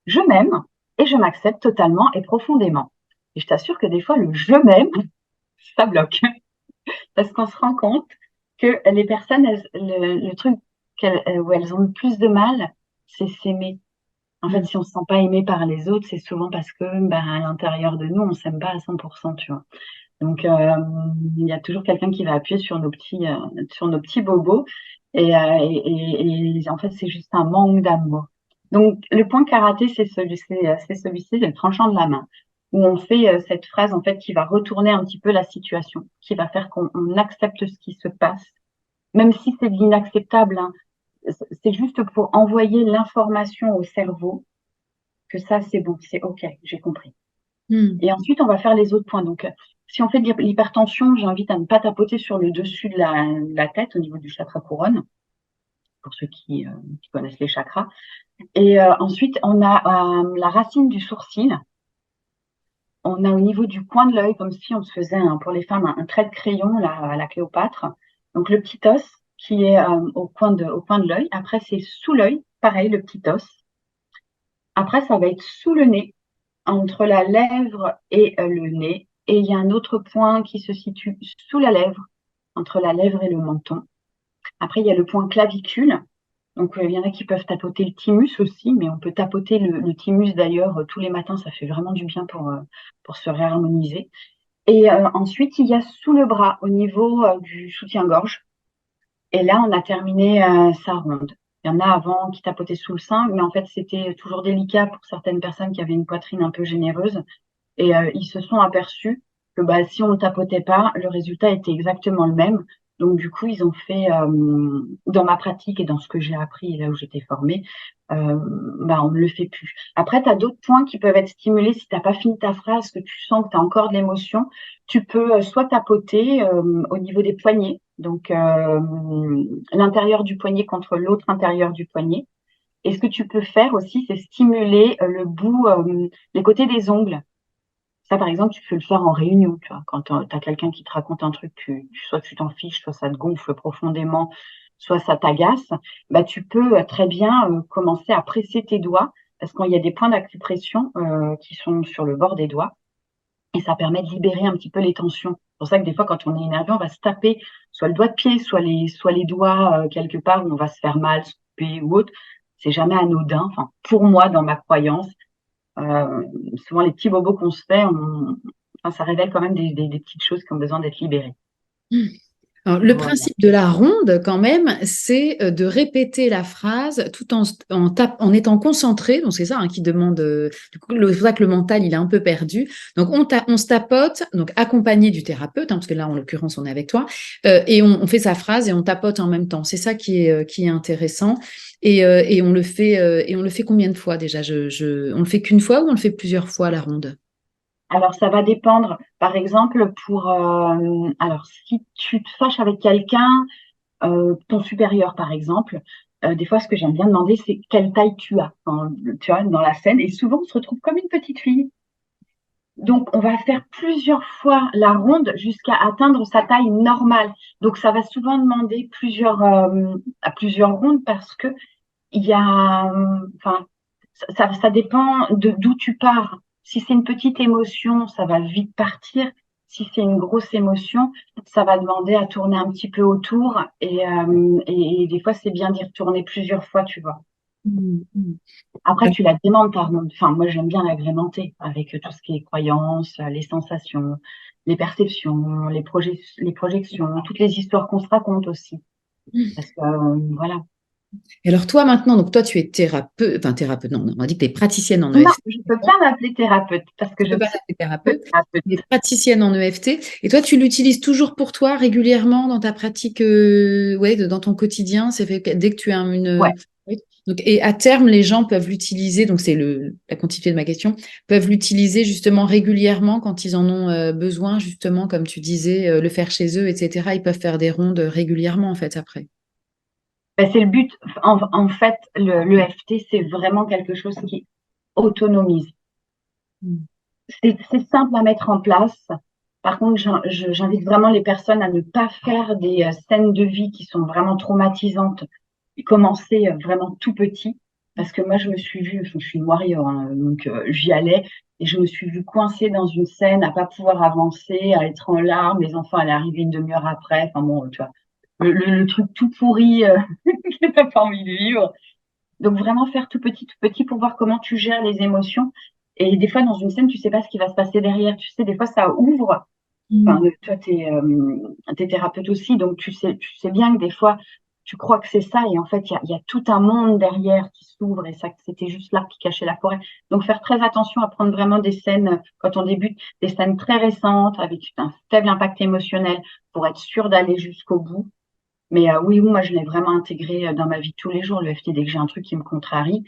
je m'aime et je m'accepte totalement et profondément. Et je t'assure que des fois, le je m'aime, ça bloque. Parce qu'on se rend compte que les personnes, le truc où elles ont le plus de mal, c'est s'aimer. En fait, Mhm. si on se sent pas aimé par les autres, c'est souvent parce que, ben, à l'intérieur de nous, on s'aime pas à 100%, tu vois. Donc, il y a toujours quelqu'un qui va appuyer sur nos petits bobos. Et en fait, c'est juste un manque d'amour. Donc, le point karaté, c'est celui-ci, c'est le tranchant de la main, où on fait cette phrase, en fait, qui va retourner un petit peu la situation, qui va faire qu'on accepte ce qui se passe, même si c'est de l'inacceptable, hein. C'est juste pour envoyer l'information au cerveau que ça, c'est bon, c'est OK, j'ai compris. Mhm. Et ensuite, on va faire les autres points. Donc, si on fait de l'hypertension, j'invite à ne pas tapoter sur le dessus de la tête au niveau du chakra couronne, pour ceux qui connaissent les chakras. Et ensuite, on a la racine du sourcil. On a au niveau du coin de l'œil, comme si on se faisait, pour les femmes, un trait de crayon à la Cléopâtre. Donc, le petit os qui est au coin de l'œil. Après, c'est sous l'œil, pareil, le petit os. Après, ça va être sous le nez, entre la lèvre et le nez. Et il y a un autre point qui se situe sous la lèvre, entre la lèvre et le menton. Après, il y a le point clavicule. Donc, il y en a qui peuvent tapoter le thymus aussi, mais on peut tapoter le thymus d'ailleurs tous les matins. Ça fait vraiment du bien pour se réharmoniser. Et ensuite, il y a sous le bras, au niveau du soutien-gorge. Et là, on a terminé sa ronde. Il y en a avant qui tapotaient sous le sein, mais en fait, c'était toujours délicat pour certaines personnes qui avaient une poitrine un peu généreuse. Et ils se sont aperçus que bah, si on ne tapotait pas, le résultat était exactement le même. Donc, du coup, ils ont fait, dans ma pratique et dans ce que j'ai appris, là où j'étais formée, bah, on ne le fait plus. Après, tu as d'autres points qui peuvent être stimulés si tu n'as pas fini ta phrase, que tu sens que tu as encore de l'émotion. Tu peux soit tapoter au niveau des poignets, donc l'intérieur du poignet contre l'autre intérieur du poignet. Et ce que tu peux faire aussi, c'est stimuler le bout, les côtés des ongles. Ça, par exemple, tu peux le faire en réunion, tu vois. Quand tu as quelqu'un qui te raconte un truc, soit tu t'en fiches, soit ça te gonfle profondément, soit ça t'agace, bah, tu peux très bien commencer à presser tes doigts, parce qu'il y a des points d'acupression qui sont sur le bord des doigts, et ça permet de libérer un petit peu les tensions. C'est pour ça que des fois, quand on est énervé, on va se taper soit le doigt de pied, soit les doigts quelque part où on va se faire mal, se couper ou autre. C'est jamais anodin. Enfin, pour moi, dans ma croyance, souvent, les petits bobos qu'on se fait, enfin, ça révèle quand même des petites choses qui ont besoin d'être libérées. Alors, le Voilà. principe de la ronde, quand même, c'est de répéter la phrase tout en étant concentré. Donc, c'est ça hein, qui demande. Du coup, c'est pour ça que le mental, il est un peu perdu. Donc, on se tapote, donc accompagné du thérapeute, hein, parce que là, en l'occurrence, on est avec toi, et on fait sa phrase et on tapote en même temps. C'est ça qui est intéressant. Et on le fait combien de fois déjà on le fait qu'une fois ou on le fait plusieurs fois, la ronde? Alors, ça va dépendre. Par exemple, alors, si tu te fâches avec quelqu'un, ton supérieur, par exemple, des fois, ce que j'aime bien demander, c'est quelle taille tu as, tu vois, dans la scène. Et souvent, on se retrouve comme une petite fille. Donc, on va faire plusieurs fois la ronde jusqu'à atteindre sa taille normale. Donc, ça va souvent demander à plusieurs rondes parce que il y a, enfin, ça dépend de d'où tu pars. Si c'est une petite émotion, ça va vite partir. Si c'est une grosse émotion, ça va demander à tourner un petit peu autour. Et des fois, c'est bien d'y retourner plusieurs fois, tu vois. Mm, mm. Après, tu la démentes, ta remonte. Enfin, moi, j'aime bien l'agrémenter avec tout ce qui est croyances, les sensations, les perceptions, les projections, toutes les histoires qu'on se raconte aussi. Parce que, voilà. Et alors toi maintenant, donc toi tu es thérapeute, enfin thérapeute, non, on a dit que tu es praticienne en Non, EFT. je ne peux pas m'appeler thérapeute parce que Tu je peux ne pas suis t'appeler pas thérapeute, thérapeute. tu es praticienne en EFT. Et toi, tu l'utilises toujours pour toi régulièrement dans ta pratique, ouais, dans ton quotidien. C'est fait dès que tu as Ouais. Oui. Donc, et à terme, les gens peuvent l'utiliser. Donc c'est la continuité de ma question. Peuvent l'utiliser justement régulièrement quand ils en ont besoin, justement, comme tu disais, le faire chez eux, etc. Ils peuvent faire des rondes régulièrement en fait après. Ben, c'est le but. En fait, l'EFT, c'est vraiment quelque chose qui autonomise. Mm. C'est simple à mettre en place. Par contre, j'invite vraiment les personnes à ne pas faire des scènes de vie qui sont vraiment traumatisantes et commencer vraiment tout petit. Parce que moi, je me suis vue, je suis une warrior, hein, donc j'y allais et je me suis vue coincée dans une scène, à pas pouvoir avancer, à être en larmes. Les enfants allaient arriver une demi-heure après. Enfin bon, tu vois, le truc tout pourri que t'as pas envie de vivre. Donc vraiment faire tout petit pour voir comment tu gères les émotions. Et des fois, dans une scène, tu sais pas ce qui va se passer derrière. Tu sais, des fois, ça ouvre. Enfin, Mm. toi, t'es thérapeute aussi, donc tu sais bien que des fois, tu crois que c'est ça, et en fait, il y a tout un monde derrière qui s'ouvre, et ça, c'était juste l'arbre qui cachait la forêt. Donc, faire très attention à prendre vraiment des scènes, quand on débute, des scènes très récentes, avec un faible impact émotionnel, pour être sûr d'aller jusqu'au bout. Mais oui, moi, je l'ai vraiment intégré dans ma vie de tous les jours, le FT, dès que j'ai un truc qui me contrarie.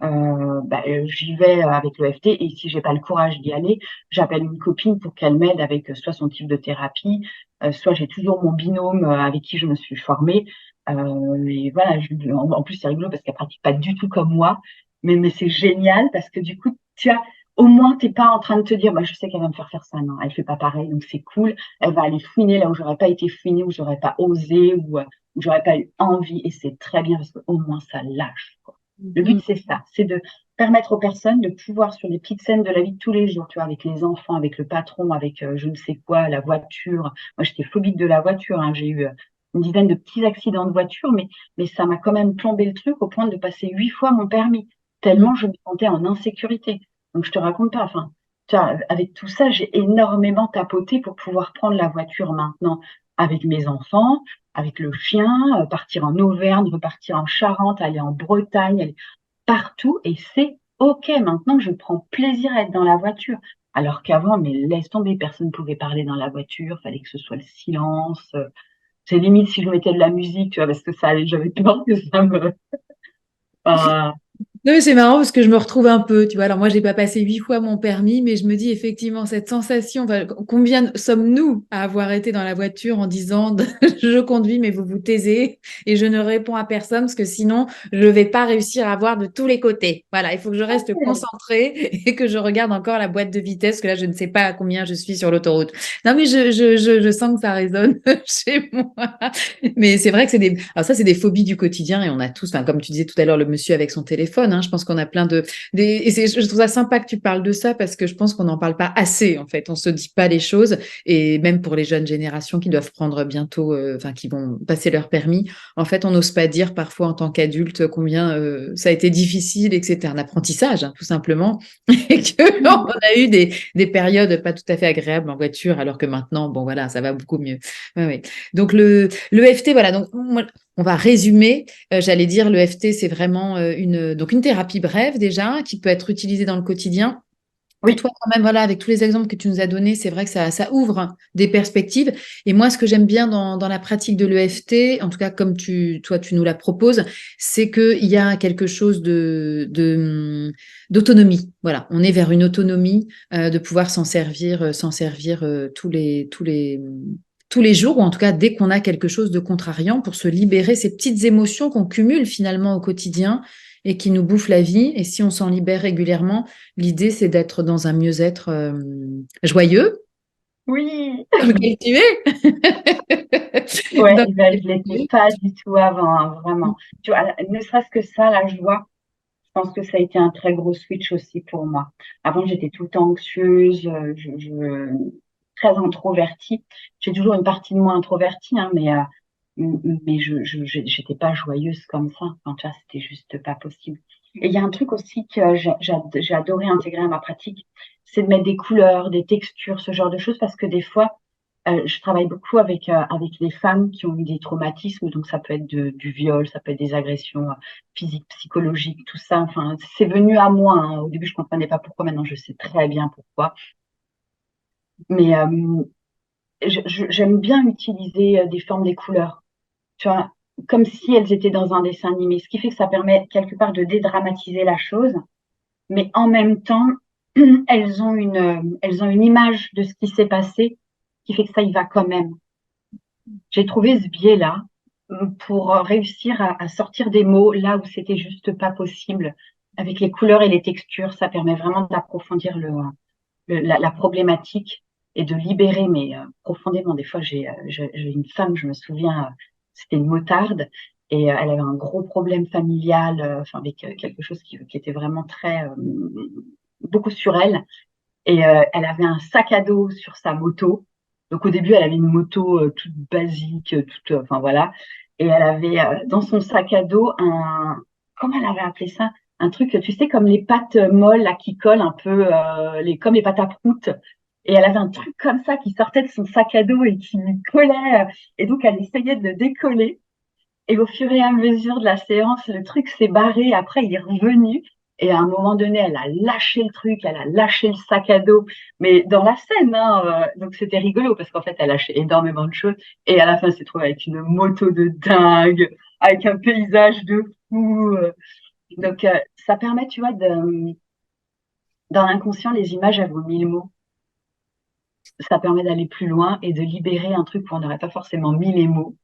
J'y vais avec le FT et si j'ai pas le courage d'y aller, j'appelle une copine pour qu'elle m'aide avec soit son type de thérapie, soit j'ai toujours mon binôme avec qui je me suis formée. Et voilà, en plus c'est rigolo parce qu'elle pratique pas du tout comme moi, mais c'est génial parce que du coup, tu as au moins t'es pas en train de te dire, bah, je sais qu'elle va me faire ça, non, elle fait pas pareil, donc c'est cool. Elle va aller fouiner là où j'aurais pas été fouinée, où j'aurais pas osé, où j'aurais pas eu envie, et c'est très bien parce qu'au moins ça lâche, quoi. Le but, Mm. c'est ça, c'est de permettre aux personnes de pouvoir, sur des petites scènes de la vie de tous les jours, tu vois, avec les enfants, avec le patron, avec je ne sais quoi, la voiture. Moi, j'étais phobique de la voiture, hein. J'ai eu une dizaine de petits accidents de voiture, mais ça m'a quand même plombé le truc au point de passer 8 fois mon permis, Mm. tellement je me sentais en insécurité. Donc, je te raconte pas, enfin, tu vois, avec tout ça, j'ai énormément tapoté pour pouvoir prendre la voiture maintenant avec mes enfants, avec le chien, partir en Auvergne, repartir en Charente, aller en Bretagne, aller partout et c'est OK. Maintenant, je prends plaisir à être dans la voiture. Alors qu'avant, mais laisse tomber, personne ne pouvait parler dans la voiture, fallait que ce soit le silence. C'est limite si je mettais de la musique, tu vois, parce que j'avais peur que ça me. Enfin, Non, mais c'est marrant parce que je me retrouve un peu, tu vois. Alors moi, j'ai pas passé 8 fois mon permis, mais je me dis effectivement cette sensation. Enfin, combien sommes-nous à avoir été dans la voiture en disant je conduis, mais vous vous taisez et je ne réponds à personne parce que sinon je vais pas réussir à voir de tous les côtés. Voilà, il faut que je reste concentrée et que je regarde encore la boîte de vitesse, parce que là je ne sais pas à combien je suis sur l'autoroute. Non, mais je sens que ça résonne chez moi. Mais c'est vrai que alors ça, c'est des phobies du quotidien et on a tous, enfin, comme tu disais tout à l'heure, le monsieur avec son téléphone, hein, je pense qu'on a plein et je trouve ça sympa que tu parles de ça parce que je pense qu'on n'en parle pas assez, en fait. On se dit pas les choses et même pour les jeunes générations qui doivent prendre bientôt, enfin, qui vont passer leur permis, en fait, on n'ose pas dire parfois en tant qu'adulte combien ça a été difficile et que c'était un apprentissage, hein, tout simplement, et qu'on a eu des périodes pas tout à fait agréables en voiture alors que maintenant, bon, voilà, ça va beaucoup mieux. Ouais, ouais. Donc le FT, voilà, donc on va résumer. J'allais dire, le FT, c'est vraiment donc une thérapie brève déjà, qui peut être utilisée dans le quotidien. Que oui, toi, quand même, voilà, avec tous les exemples que tu nous as donnés, c'est vrai que ça ouvre des perspectives. Et moi, ce que j'aime bien dans la pratique de l'EFT, en tout cas, comme toi, tu nous la proposes, c'est qu'il y a quelque chose d'autonomie. Voilà, on est vers une autonomie, de pouvoir s'en servir tous les tous les jours, ou en tout cas dès qu'on a quelque chose de contrariant, pour se libérer ces petites émotions qu'on cumule finalement au quotidien et qui nous bouffent la vie. Et si on s'en libère régulièrement, l'idée, c'est d'être dans un mieux-être joyeux, Oui, dans lequel tu es. ouais, Dans ben, lequel je l'étais tu es. pas du tout avant, hein, vraiment. Tu vois, ne serait-ce que ça, la joie, je pense que ça a été un très gros switch aussi pour moi. Avant, j'étais tout le temps anxieuse, très introvertie. J'ai toujours une partie de moi introvertie, hein, mais j'étais pas joyeuse comme ça. Enfin, tu vois, c'était juste pas possible. Et il y a un truc aussi que j'ai adoré intégrer à ma pratique, c'est de mettre des couleurs, des textures, ce genre de choses, parce que des fois, je travaille beaucoup avec des femmes qui ont eu des traumatismes, donc ça peut être du viol, ça peut être des agressions physiques, psychologiques, tout ça. Enfin, c'est venu à moi, hein. Au début, je comprenais pas pourquoi. Maintenant, je sais très bien pourquoi. Mais j'aime bien utiliser des formes, des couleurs, tu vois, comme si elles étaient dans un dessin animé, ce qui fait que ça permet quelque part de dédramatiser la chose, mais en même temps, elles ont une image de ce qui s'est passé, qui fait que ça y va quand même. J'ai trouvé ce biais-là pour réussir à sortir des mots là où c'était juste pas possible. Avec les couleurs et les textures, ça permet vraiment d'approfondir la problématique et de libérer, mais profondément. Des fois, j'ai une femme, je me souviens, c'était une motarde, et elle avait un gros problème familial, enfin avec quelque chose qui était vraiment très beaucoup sur elle. Et elle avait un sac à dos sur sa moto. Donc au début, elle avait une moto toute basique, toute, enfin voilà. Et elle avait dans son sac à dos comment elle avait appelé ça? Un truc, tu sais, comme les pâtes molles là, qui collent un peu, comme les pâtes à prout. Et elle avait un truc comme ça qui sortait de son sac à dos et qui lui collait. Et donc elle essayait de le décoller. Et au fur et à mesure de la séance, le truc s'est barré. Après, il est revenu. Et à un moment donné, elle a lâché le truc, elle a lâché le sac à dos. Mais dans la scène, hein, donc c'était rigolo parce qu'en fait, elle a lâché énormément de choses. Et à la fin, elle s'est trouvée avec une moto de dingue, avec un paysage de fou. Donc, ça permet, tu vois, dans l'inconscient, les images, elles vaut mille mots. Ça permet d'aller plus loin et de libérer un truc où on n'aurait pas forcément mis les mots.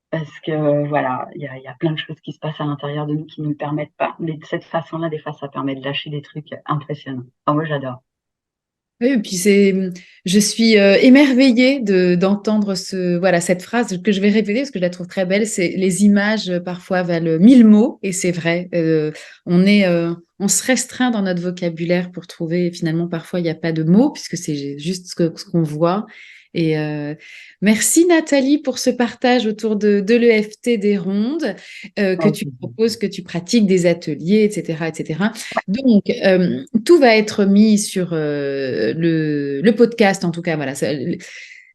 Parce que voilà, il y a plein de choses qui se passent à l'intérieur de nous qui ne nous le permettent pas. Mais de cette façon-là, des fois, ça permet de lâcher des trucs impressionnants. Enfin, moi, j'adore. Oui, et puis je suis émerveillée d'entendre voilà, cette phrase que je vais répéter parce que je la trouve très belle. C'est les images parfois valent mille mots et c'est vrai. On se restreint dans notre vocabulaire pour trouver finalement parfois il n'y a pas de mots puisque c'est juste ce qu'on voit. Et merci Nathalie pour ce partage autour de l'EFT des rondes que Avec tu plaisir. proposes, que tu pratiques des ateliers, etc., etc. Donc, tout va être mis sur le podcast, en tout cas, voilà,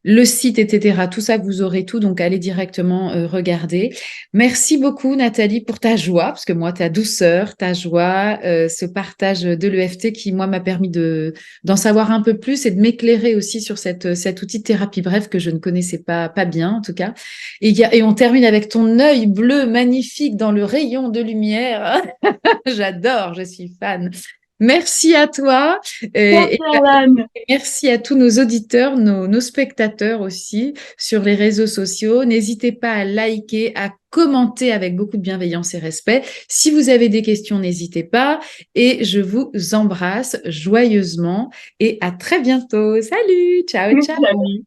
le site, etc. Tout ça, vous aurez tout, donc allez directement regarder. Merci beaucoup, Nathalie, pour ta joie, parce que moi, ta douceur, ta joie, ce partage de l'EFT qui, moi, m'a permis d'en savoir un peu plus et de m'éclairer aussi sur cet outil de thérapie brève que je ne connaissais pas bien, en tout cas. Et on termine avec ton œil bleu magnifique dans le rayon de lumière. J'adore, je suis fan. Merci à toi Merci, Alan. et merci à tous nos auditeurs, nos spectateurs aussi sur les réseaux sociaux. N'hésitez pas à liker, à commenter avec beaucoup de bienveillance et respect. Si vous avez des questions, n'hésitez pas. Et je vous embrasse joyeusement et à très bientôt. Salut, ciao, ciao. Salut.